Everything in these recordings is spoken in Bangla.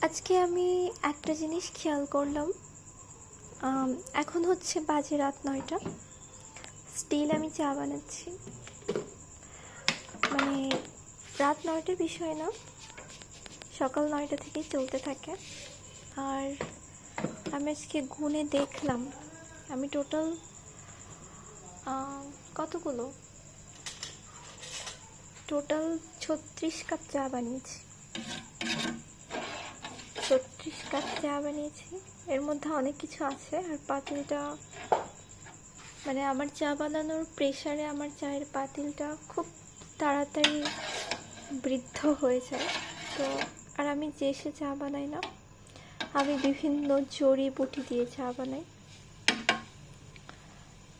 আজকে আমি একটা জিনিস খেয়াল করলাম। এখন হচ্ছে বাজে রাত 9টা, স্টিল আমি চা বানাচ্ছি। মানে রাত 9টার বিষয় না, সকাল 9টা থেকেই চলতে থাকে। আর আমি আজকে গুনে দেখলাম আমি টোটাল কতগুলো 36 কাপ চা বানিয়েছি। 36 কাপ চা বানিয়েছি, এর মধ্যে অনেক কিছু আছে। আর পাতিলটা মানে আমার চা বানানোর প্রেশারে আমার চায়ের পাতিলটা খুব তাড়াতাড়ি বৃদ্ধ হয়ে যায়। তো আর আমি যে সে চা বানাই না, আমি বিভিন্ন জড়িবুটি দিয়ে চা বানাই।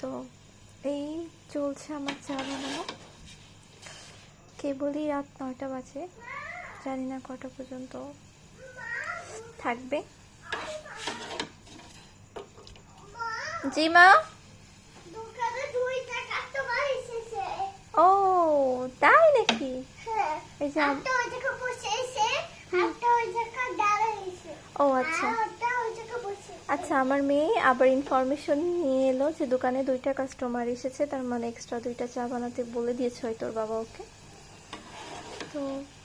তো এই চলছে আমার চা বানানো। কেবলই রাত 9টা বাজে, জানি না কটা পর্যন্ত থাকবে। জি মা। ও তাই নাকি? এই যে ও আচ্ছা আচ্ছা, আমার মেয়ে আবার ইনফরমেশন নিয়ে এলো যে দোকানে 2টা কাস্টমার এসেছে, তার মানে এক্সট্রা 2টা চা বানাতে বলে দিয়েছে হয়তো তোর বাবা ওকে। তো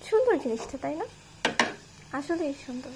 সুন্দর জিনিসটা, তাই না? আসলেই সুন্দর।